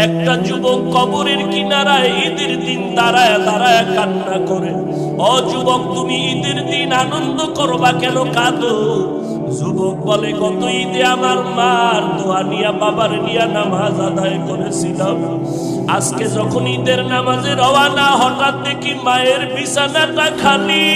একটা যুবক কবরের কিনারায় ঈদের দিন দাঁড়ায় দাঁড়ায় কান্না করে। ও যুবক, তুমি ঈদের দিন আনন্দ করবা কেন, কাঁদো? যুবক বলে, গত ঈদে আমার মার দোয়া নিয়া বাবার নিয়া নামাজ আদায় করেছিলাম। আজকে যখন ঈদের নামাজে রওয়ানা, হঠাৎ দেখি মায়ের বিছানাটা খালি।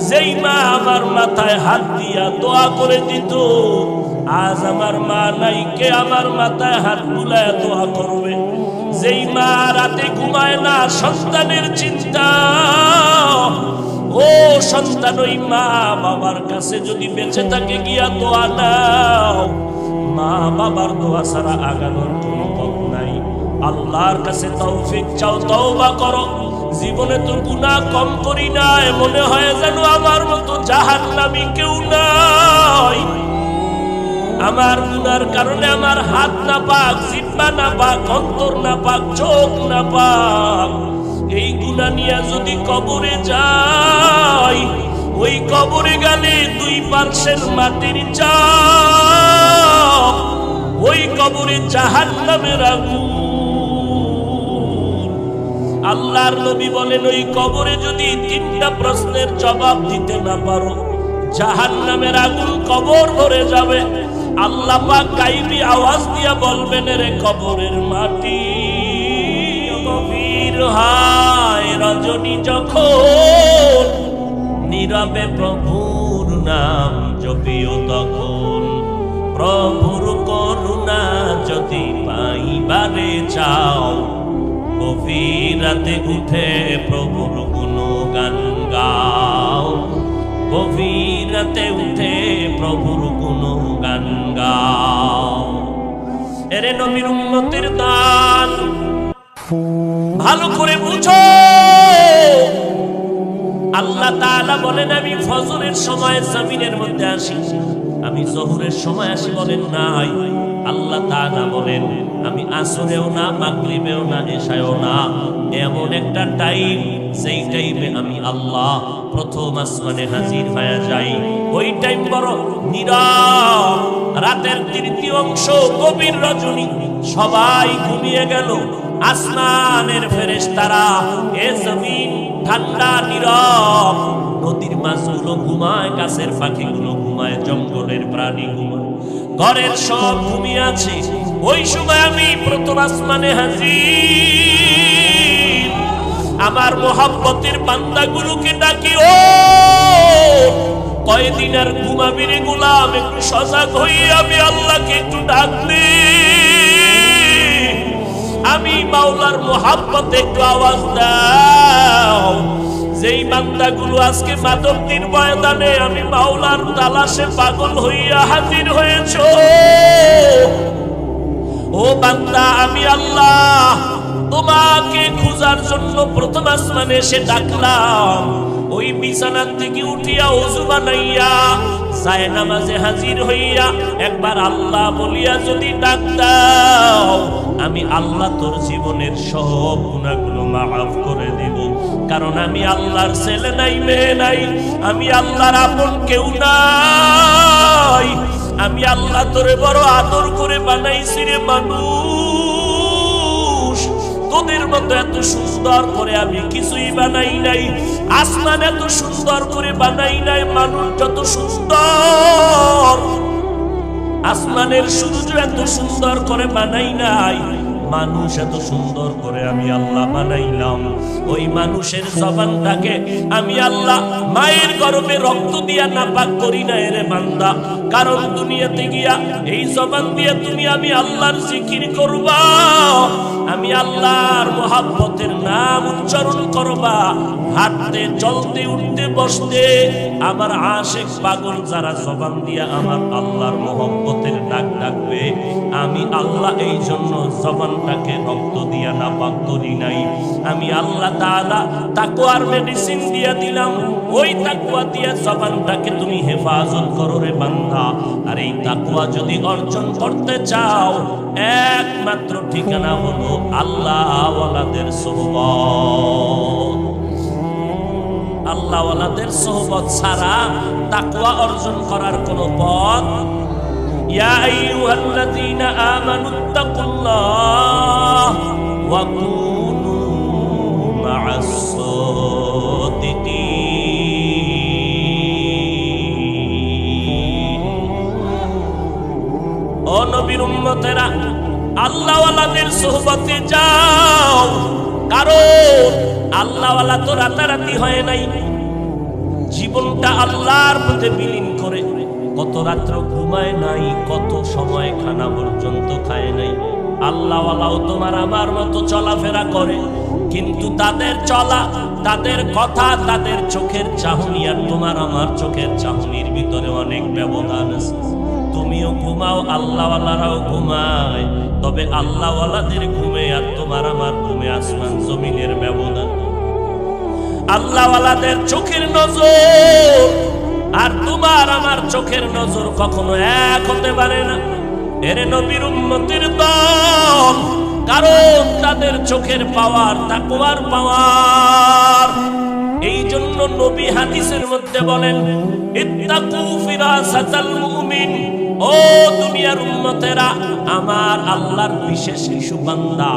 যেই মা আমার মাথায় হাত দিয়া দোয়া করে দিত, আজ আমার মা নাই, কে আমার মাথায় হাত বুলায় দোয়া করবে? যেই মা রাতে ঘুমায় না, সন্তানের চিন্তা। ও সন্তান, ওই মা বাবার কাছে যদি বেঁচে থাকে গিয়া দোয়া নাও। মা বাবার দোয়া ছাড়া আগানোর কোনো পথ নাই। আল্লাহর কাছে তৌফিক চাও, তওবা করো। জীবনে তো গুনাহ কম করি নাই, মনে হয় যেন আমার মতো জাহান্নামী কেউ নাই। আমার গুনার কারণে আমার হাত না পাক, জিহ্বা না পাক, অন্তর না পাক, চোখ না পাক। এই গুনাহ নিয়ে যদি কবরে যাই, ওই কবরে গেলে 2% মাটির চাপ, ওই কবরে জাহান্নামের আগুন। আল্লাহর নবী বলেন, ওই কবরে যদি 3টা প্রশ্নের জবাব দিতে না পারো, জাহান্নামের আগুন কবর ভরে যাবে। আল্লাহ পাক গায়বী আওয়াজ দিয়া বলবেন, রে কবরের মাটি, গভীর হয় রজনী যখন, নীরবে প্রভুর নাম জপিও তখন। প্রভুর করুণা যদি পাইবারে চাও, গভীর রাতে উঠে প্রভুর গুণগান গাও। গভীর রাতে উঠে প্রভুর গুণগান গাও। এরে নবীর উম্মতের দান, ভালো করে বুঝো। আল্লাহ তাআলা বলেন, আমি ফজরের সময় জমিনের মধ্যে আসি, আমি জোহরের সময় আসি বলেন নাই। আল্লাহ তাআলা বলেন, আমি আসরেও না, মাগরিবেও না, এশায়ও না, এমন একটা টাইম, সেই টাইমে আমি আল্লাহ প্রথম আসমানে হাজির হয়ে যাই। ওই টাইম বড় নীরব, রাতের 3য় অংশ, গভীর রজনী, সবাই ঘুমিয়ে গেল। আসমানের ফেরেশতারা, এ জমিন ঠান্ডা নীরব, নদীর মাছগুলো ঘুমায়, গাছের পাখিগুলো ঘুমায়, জঙ্গলের প্রাণী ঘুমায়, ঘরের সব ঘুমিয়ে আছে। ওই সময় আমি প্রথম আসমানে হাজির। আমার মোহাব্বতের বান্দাগুলোকে ডাকি, ও কয়দিন আর ঘুমাবি রে গোলাম, একটু সজাগ হই, আমি আল্লাহকে একটু ডাক দে। আমি মাওলার মোহাব্বতে একটু আওয়াজ দাও। যেই বান্দাগুলো আজকে মাদকটির ময়দানে আমি মাওলার তালাশে পাগল হইয়া হাজির হয়েছ, ও বান্দা, আমি আল্লাহ তোমাকে খোঁজার জন্য প্রথম আসমানে এসে ডাকলাম। ওই বিছানার থেকে উঠিয়া ওযু বানাইয়া যায় নামাজে হাজির হইয়া একবার আল্লাহ বলিয়া যদি ডাক দাও, আমি আল্লাহ তোর জীবনের সব গুনাহগুলো মাফ করে দিব। কারণ আমি আল্লাহর ছেলে নাই, মেয়ে নাই, আমি আল্লাহর আপন কেউ নাই। আমি আল্লাহ তোরে বড় আদর করে বানাইছি রে মানুষ, তোদের মতো এত সুন্দর করে আমি কিছুই বানাই নাই। আসমান এত সুন্দর করে বানাই নাই, মানুষ যত সুন্দর, আসমানের সূর্য এত সুন্দর করে বানাই নাই, মানুষ এত সুন্দর করে আমি আল্লাহ বানাইলাম। ওই মানুষের জবানটাকে আমি আল্লাহ মায়ের গর্ভে রক্ত দিয়া নাপাক করি না রে বান্দা। কারণ দুনিয়াতে গিয়া এই জবান দিয়ে তুমি আমি আল্লাহর জিকির করবা, আমি আল্লাহর মুহাব্বতের নাম উচ্চারণ করবা, হাঁটতে চলতে উঠতে বসতে আমার আশিক পাগল যারা জবান দিয়া আমার আল্লাহর মুহাব্বতের ডাক ডাকবে, আমি আল্লাহ এই জন্য জবানটাকে রক্ত দিয়া নাপাক করি নাই। আমি আল্লাহ তাআলা তাকওয়ার মেডিসিন দিয়া দিলাম, ওই তাকওয়া দিয়া জবানটাকে তুমি হেফাজত করো রে বান্দা। আর এই তাকওয়া যদি অর্জন করতে চাও, একমাত্র ঠিকানা হলো আল্লাহওয়ালাদের সোহবত। আল্লাহওয়ালাদের সোহবত ছাড়া তাকওয়া অর্জন করার কোনো পথ। ইয়া আইয়ুহাল্লাযীনা আমানুত্তাকু ইল্লাল্লাহ ওয়া কুনু মা'আস সাদিকিন। ও নবীর উম্মতেরা, আল্লাহওয়ালাদের সোহবতে যাও, কারণ আল্লাহওয়ালা তো রাতারাতি হয় নাই। জীবনটা আল্লাহর পথে বিলীন করে কত রাত্র ঘুমায় নাই, কত সময় খানা পর্যন্ত খায় নাই। আল্লাহওয়ালাও তোমার আমার মতো চলাফেরা করে, কিন্তু তাদের চলা, তাদের কথা, তাদের চোখের চাহনি আর তোমার আমার চোখের চাহনির ভিতরে অনেক ব্যবধান আছে। তুমিও ঘুমাও, আল্লাহওয়ালারাও ঘুমায়, তবে আল্লাহওয়ালাদের ঘুমে আর তোমার আমার ঘুমে আসমান জমিনের ব্যবধান। আল্লাহওয়ালাদের চোখের নজর আর তোমার আমার চোখের নজর কখনো এক হতে পারে না। এরে নবীর উম্মতের দল, কারণ তাদের চোখের পাওয়ার তাকওয়ার পাওয়ার। এই জন্য নবী হাদিসের মধ্যে বলেন, ইত্তাকু ফিরাসাতাল মুমিন। ও দুনিয়ার উম্মতেরা, আমার আল্লাহর বিশেষ কিছু বান্দা,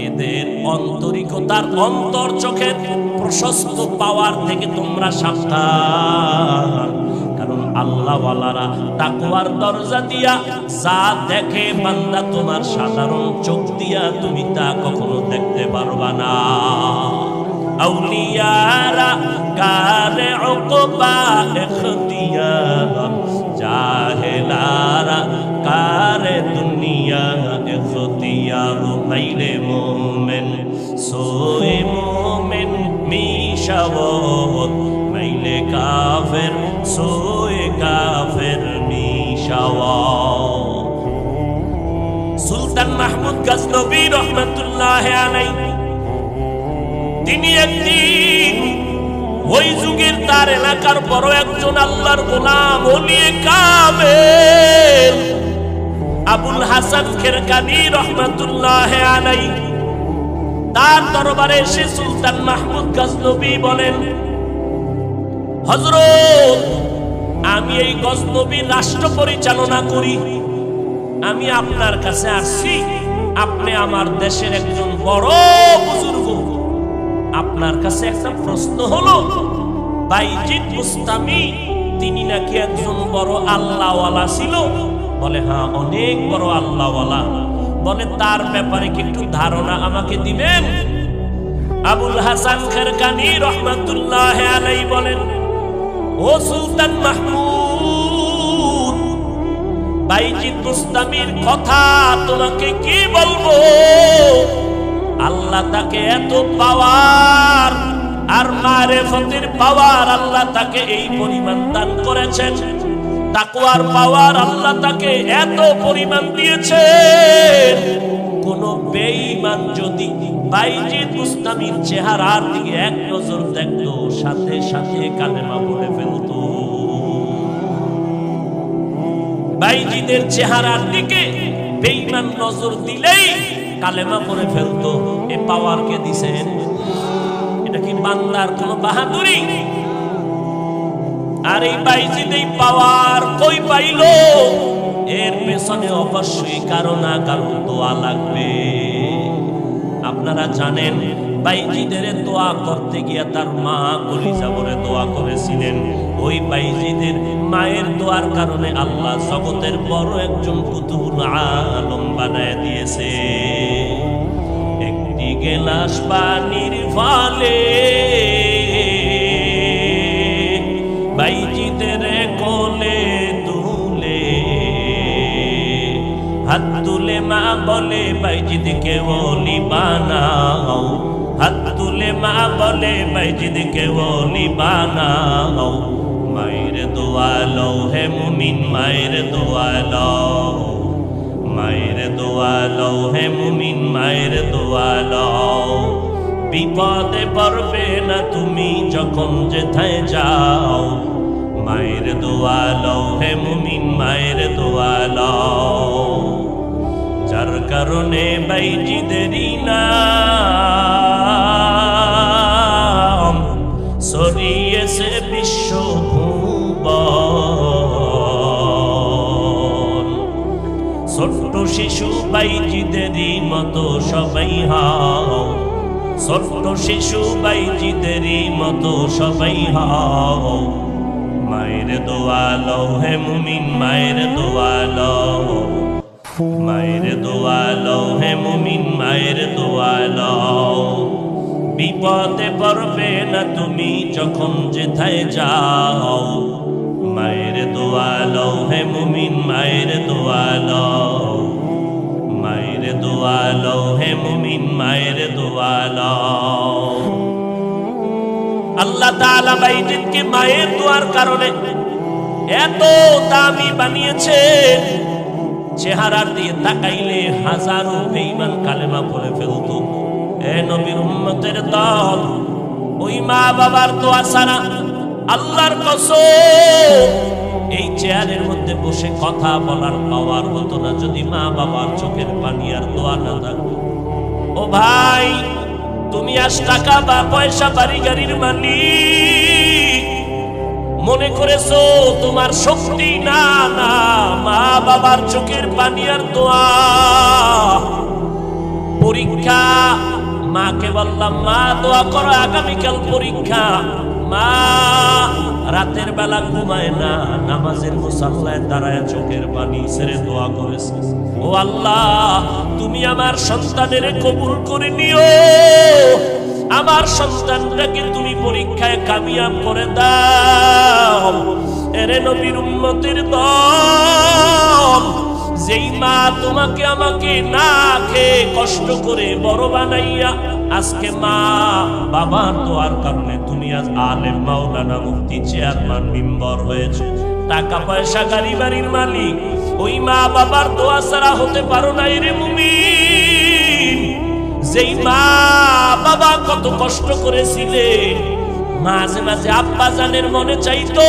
এদের অন্তরিকতার অন্তর চোখের প্রশস্ত পাওয়ার থেকে তোমরা সাবধান। কারণ আল্লাহওয়ালারা তাকওয়ার দরজা দিয়া যা দেখে বান্দা, তোমার সাধারণ চোখ দিয়া তুমি তা কখনো দেখতে পারবা না। আউলিয়ারা কারে উকবা ইখতিয়ার, জাহেলারা কারে দুনিয়া ইখতিয়ার। মাইলে মোমেন সোয়ে মোমেন মিশাওয়াত, মাইলে কাফের সোয়ে কাফের মিশাওয়াত। সুলতান মাহমুদ গজনবী রহমাতুল্লাহ আলাইহি, তিনি একদিন ওই যুগের তার এলাকার বড় একজন আল্লাহর গোলাম ওলিয়ে কামেল আবুল হাসান খেরকানি রহমাতুল্লাহ আলাইহি, তার দরবারে এসে সুলতান মাহমুদ গজনবী বলেন, হযরত, আমি এই গজনবীর রাষ্ট্র পরিচালনা করি, আমি আপনার কাছে আসছি। আপনি আমার দেশের একজন বড় বুজুর্গ, আপনার কাছে একটা প্রশ্ন হলো, বাইজিদ বুস্তামি তিনি নাকি একজন বড় আল্লাহওয়ালা ছিল। বলে, হ্যাঁ, অনেক বড় আল্লাহওয়ালা। বলে, তার ব্যাপারে কি একটু ধারণা আমাকে দিবেন? আবুল হাসান খেরকানি রহমাতুল্লাহ আলাইহি বলেন, ও সুলতান মাহমুদ, বাইজিদ বুস্তামির কথা তোমাকে কি বলবো। আল্লাহ তাকে এত পাওয়ার আর মারেফতের পাওয়ার আল্লাহ তাকে এই পরিমাণ দান করেছেন, তাকওয়ার পাওয়ার আল্লাহ তাকে এত পরিমাণ দিয়েছেন, কোন বেঈমান যদি বাইজিদ বুস্তামির চেহারার দিকে এক নজর দেখতো, সাথে সাথে কালেমা পড়ে ফেলতো। বাইজিদের চেহারার দিকে বেঈমান নজর দিলেই কালেমা পড়ে ফেলতো। এ পাওয়ার কে দিছেন? এটা কি বান্দার কোন বাহাদুরি? আর এই বাইজিদ এই পাওয়ার কই পাইল? এর পেছনে অবশ্যই কারো না কারো দোয়া লাগবে। আপনারা জানেন, বাইজিদের দোয়া করতে গিয়া তার মা কলিজা ভরে দোয়া করেছিলেন। ওই বাইজিদের মায়ের দোয়ার কারণে আল্লাহ জগতের বড় একজন কুতুবুল আলম বানায় দিয়েছে। একটি গেলাস পানির ফালে বাইজিদের কোলে তুলে হাত তুলে মা বলে, বাইজিদকে ওলি বানাও। হাত তুলে মা বলে, বাইজিদকে ওলি বানাও। মায়ের দোয়া লও হে মুমিন, মায়ের দোয়া লও। মায়ের দোয়া লও হে মুমিন, মায়ের দোয়া লও। বিপদে পড়বে না তুমি যখন যেথায় যাও। মায়ের দোয়া লও হে মুমিন, মায়ের দোয়া লও। যার কারণে বাইজিদেরই নাম ছড়িয়েছে বিশ্বভুবন। ছোট্ট শিশু বাইজিদেরই মতো সবাই হও, ছোট্ট শিশু বাইজিদেরই মতো সবাই হও। মায়ের দোয়া লও হে মুমিন, মায়ের দোয়া লও, মায়ের দোয়া লও হে মুমিন, মায়ের দোয়া লও। বিপদে পড়বে না তুমি যখন যেথায় যাও, মায়ের দোয়া লও হে মুমিন, মায়ের দোয়া লও, মায়ের দোয়া লও হে মুমিন, মায়ের দোয়া লও। আল্লাহ তাআলা বাইজিদকে মায়ের দোয়ার কারণে এত দামি বানিয়েছেন, চেহারার দিয়ে তাকাইলে হাজারো বেঈমান কালেমা পড়ে ফেলতো। এ নবীর উম্মতের দল, ওই মা বাবার দোয়া ছাড়া আল্লাহর কসম এই চেয়ারের মধ্যে বসে কথা বলার পাওয়ার হতো না যদি মা বাবার চোখের পানি আর দোয়া না থাকতো। ও ভাই, তুমি আজ টাকা বা পয়সা বাড়ি গাড়ির মালিক মনে করেছো তোমার শক্তি, না না, মা বাবার চোখের পানি আর দোয়া। পরীক্ষা, মাকে বললাম মা দোয়া করো, আগামীকাল পরীক্ষা। মা রাতের বেলা ঘুমায় না, নামাজের মুসাল্লায় দাঁড়ায় চোখের পানি ছেড়ে দোয়া করেছে, ও আল্লাহ তুমি আমার সন্তানের কবুল করে নিও, আমার সন্তানটাকে তুমি পরীক্ষায় কামিয়াব করে দাও। এরে নবীর উম্মতের দল, যেই মা তোমাকে আমাকে না খেয়ে কষ্ট করে বড় বানাইয়া আজকে মা বাবার দোয়ার কারণে তুমি আজ আলেম, মাওলানা, মুফতি, চেয়ারম্যান, মেম্বার হয়েছে, টাকা পয়সা গাড়ি বাড়ির মালিক, ওই মা বাবার দোয়া ছাড়া হতে পারো না। রে মুমিন, যেই মা বাবা কত কষ্ট করেছিলেন, মাঝে মাঝে আব্বা জানের মনে চাইতো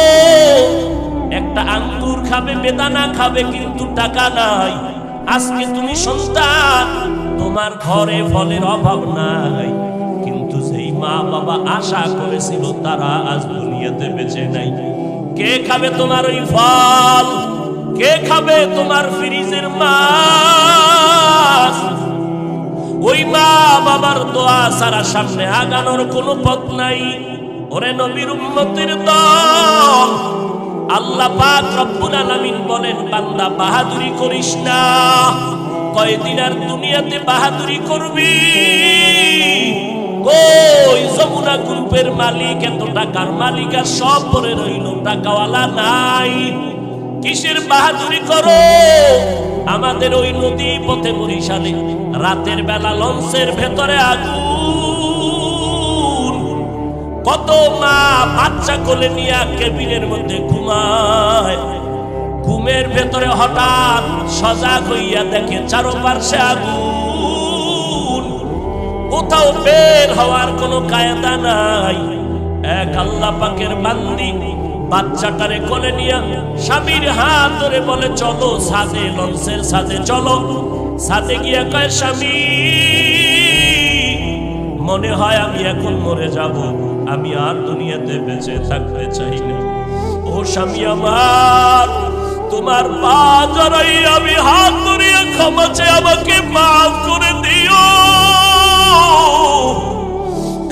একটা আঙ্গুর খাবে, বেদানা খাবে, কিন্তু টাকা নাই। আজকে তুমি সন্তান, তোমার ঘরে ফলের অভাব নাই, কিন্তু যেই মা বাবা আশা করেছিল তারা আজ দুনিয়াতে বেঁচে নাই। কে খাবে তোমার ওই ফল? কে খাবে তোমার ফ্রিজের মাছ? ওই মা বাবার দোয়া ছাড়া সামনে আগানোর কোনো পথ নাই। ওরে নবীর উম্মতের দল, আল্লাহ পাক রব্বুল আলামিন বলেন, বান্দা বাহাদুরি করিস না। কয়দিন আর দুনিয়াতে বাহাদুরি করবি? কই যমুনা গ্রুপের মালিক, এত টাকার মালিক আর সব পরে রইল, টাকাওয়ালা নাই। কিসের বাহাদুরি করো? আমাদের ওই নদী পথে বরিশালে রাতের বেলা লঞ্চের ভেতরে আগুন, কত মা বাচ্চা কোলে নিয়ে কেবিনের মধ্যে ঘুমায়। ঘুমের ভেতরে হঠাৎ সজাগ হইয়া দেখে চারপাশে আগুন, কোথাও বের হওয়ার কোনো কায়দা নাই। এক আল্লাহ পাকের বান্দি বাচ্চাটারে কোলে নিয়া স্বামীর হাত ধরে বলে, চলো ছাদে, লঞ্চের ছাদে চলো। ছাদে গিয়া কয়, স্বামী মনে হয় আমি এখন মরে যাব, আমি আর দুনিয়াতে বেঁচে থাকতে চাই না। ও স্বামী আমার, তোমার পা জড়াই আমি হাত ধরিয়া ক্ষমা চেয়ে আমাকে মাফ করে দিও,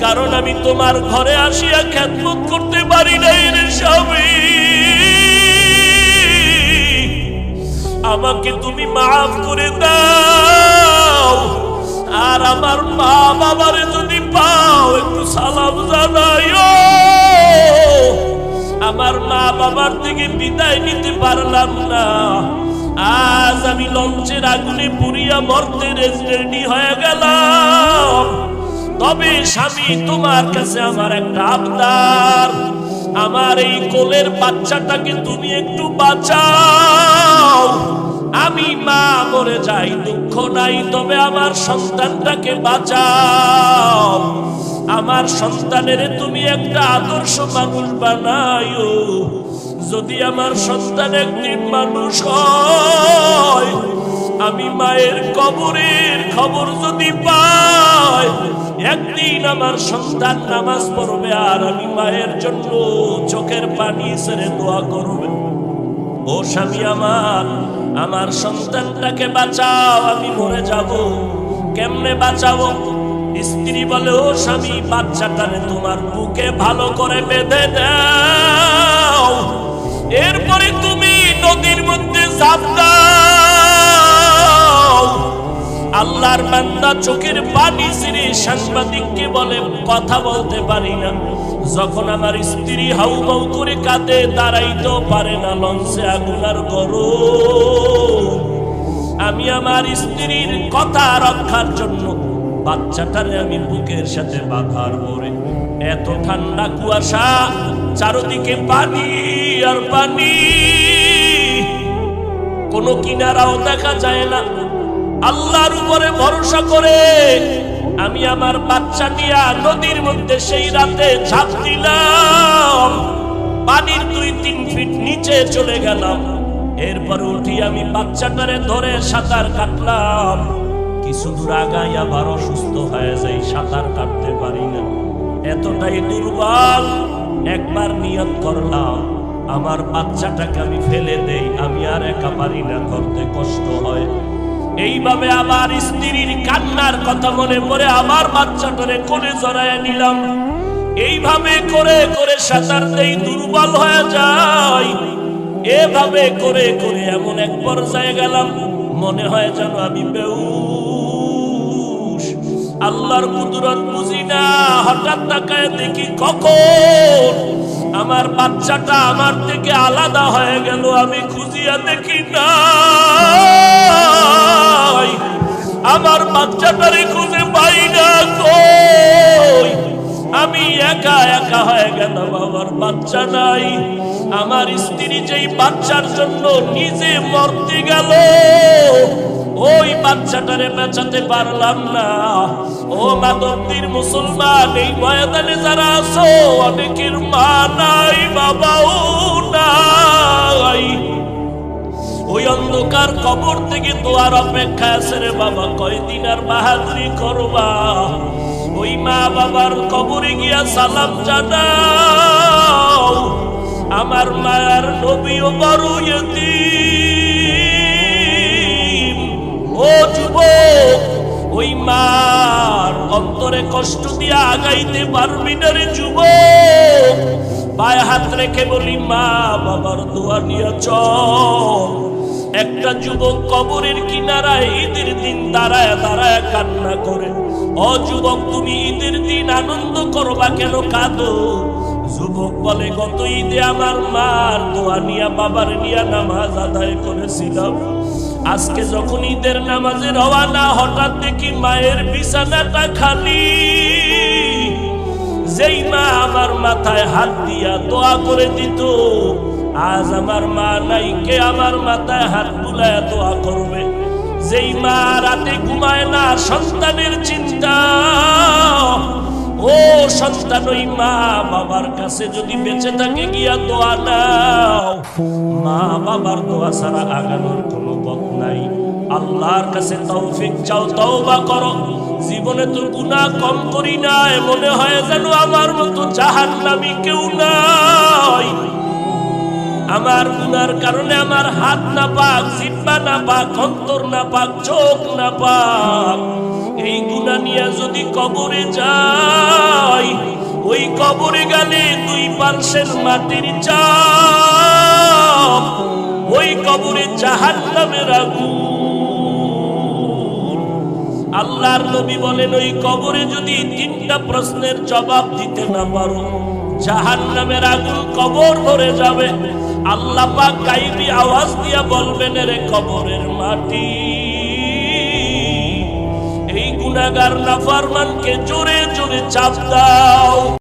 কারণ আমি তোমার ঘরে আসিয়া খেদমত করতে পারি নাই রে স্বামী, আমাকে তুমি মাফ করে দাও। আর আমার মা বাবারে যদি পাও একটু সালাম জানাইও। আমার মা বাবার থেকে বিদায় নিতে পারলাম না, আজ আমি লঞ্চের আগুনে পুড়িয়া মরতে রেডি হয়ে গেলাম। তবে স্বামী, তোমার কাছে আমার একটা আবদার, আমার এই কোলের বাচ্চাটাকে তুমি একটু বাঁচাও। আমি মা মরে যাই, দুঃখ নাই, তবে আমার সন্তানটাকে বাঁচাও। আমার সন্তানের তুমি একটা আদর্শ মানুষ বানাইও। যদি আমার সন্তান একদিন মানুষ হয়, আমি মায়ের কবরের খবর যদি পাই, একদিন আমার সন্তান নামাজ পড়বে আর আমি মায়ের জন্য চোখের পানি ছেড়ে দোয়া করবে। ও স্বামী আমার, আমার সন্তানটাকে বাঁচাও, আমি মরে যাব। কেমনে বাঁচাবো? স্ত্রী বলে, ও স্বামী, বাচ্চাটারে তোমার বুকে ভালো করে বেঁধে দাও, এরপরে তুমি নদীর মধ্যে ঝাঁপ দাও। আল্লাহর বান্দা চোখের পানি ছেড়ে সাংবাদিককে বলে, কথা বলতে পারি না। যখন আমার স্ত্রী হাউমাউ করে কাঁদে, দাঁড়াইতেও পারে না, লঞ্চে আগুনার গরম। আমি আমার স্ত্রীর কথা রক্ষার জন্য বাচ্চাটারে আমি বুকের সাথে বাঁধার পরে, এত ঠান্ডা কুয়াশা, চারদিকে পানি আর পানি, কোনো কিনারাও দেখা যায় না। আল্লাহর উপরে ভরসা করে আমি আমার বাচ্চা নিয়ে নদীর মধ্যে সেই রাতে ঝাঁপ দিলাম। পানির 2-3 ফিট নিচে চলে গেলাম। এরপর উঠি আমি বাচ্চাটারে ধরে সাঁতার কাটলাম। কিছু দূর আগাই আবার অসুস্থ হয়ে যাই, সাঁতার কাটতে পারি না, এতটাই দুর্বল। একবার নিয়ত করলাম, আমার বাচ্চাটাকে আমি ফেলে দেই, আমি আর একা পারি না, করতে কষ্ট হয়। এইভাবে আবার স্ত্রীর কান্নার কথা মনে পড়ে আমার বাচ্চাটারে কোলে জড়ায় নিলাম। এইভাবে করে করে সাঁতার দেই, দুর্বল হয়ে যায়। এভাবে করে করে এমন এক পর্যায়ে গেলাম, মনে হয় যেন আমি বেহুশ। আল্লাহর কুদরত বুঝি না, হঠাৎ তাকায় দেখি কখন আমার বাচ্চাটা আমার থেকে আলাদা হয়ে গেল। আমি খুঁজিয়া দেখি না, আমার বাচ্চাটারে খুঁজে পাই না, কই? আমি একা একা হয়ে গেলাম, আমার বাচ্চা নাই। আমার স্ত্রী যেই বাচ্চার জন্য নিজে মরতে গেল, ওই বাচ্চাটারে বাঁচাতে পারলাম না। ও মাদকদের মুসলমান, এই ময়দানে যারা আছো, অনেকের মা নাই, বাবাও নাই। ওই অন্ধকার কবর থেকে দোয়ার অপেক্ষা আছে রে বাবা, কয়দিন আর বাহাদুরি করবা? ওই মা বাবার কবরে গিয়া সালাম জানাও। আমার মায়ার নবীও বড় ইয়তীম। ও যুবক, ওই মার অন্তরে কষ্ট দিয়া আগাইতে পারবি না রে যুবক। পায়ে হাত রেখে বলি, মা বাবার দোয়া নিয়ে চল। একটা যুবক কবরের কিনারায় ঈদের দিন দাঁড়ায় দাঁড়ায় কান্না করে। ও যুবক, তুমি ঈদের দিন আনন্দ করবা কেন, কাঁদো? যুবক বলে, গত ঈদে আমার মার দোয়া নিয়া বাবার নিয়া নামাজ আদায় করেছিলাম। আজকে যখন ঈদের নামাজে রওয়ানা, হঠাৎ দেখি মায়ের বিছানাটা খালি। যেই মা আমার মাথায় হাত দিয়া দোয়া করে দিত, আজ আমার মা নাই, কে আমার মাথায় হাত বুলায় দোয়া করবে? যেই মা রাতে ঘুমায় না, সন্তানের চিন্তা। ও সন্তান, ওই মা বাবার কাছে যদি বেঁচে থাকে গিয়া দোয়া নাও। মা বাবার দোয়া ছাড়া আগানোর কোনো পথ নাই। আল্লাহর কাছে তৌফিক চাও, তওবা করো। জীবনে তো গুনাহ কম করি নাই, মনে হয় যেন আমার মতো জাহান্নামী কেউ নাই। আমার গুনার কারণে আমার হাত না পাক, জিহ্বা না পাক, অন্তর না পাক, চোখ না পাক। এই গুনাহ নিয়ে যদি কবরে যাই, ওই কবরে গেলে 2 পার্শ্বের মাটির চাপ, ওই কবরে জাহান্নামের আগুন। আল্লাহর নবী বলেন, ওই কবরে যদি 3টা প্রশ্নের জবাব দিতে না পারো, জাহান্নামের আগুন কবর ভরে যাবে। আল্লাহ পাক গায়বী আওয়াজ দিয়া বলবেন, রে কবরের মাটি, এই গুনাহগার নাফরমানকে জোরে জোরে চাপ দাও।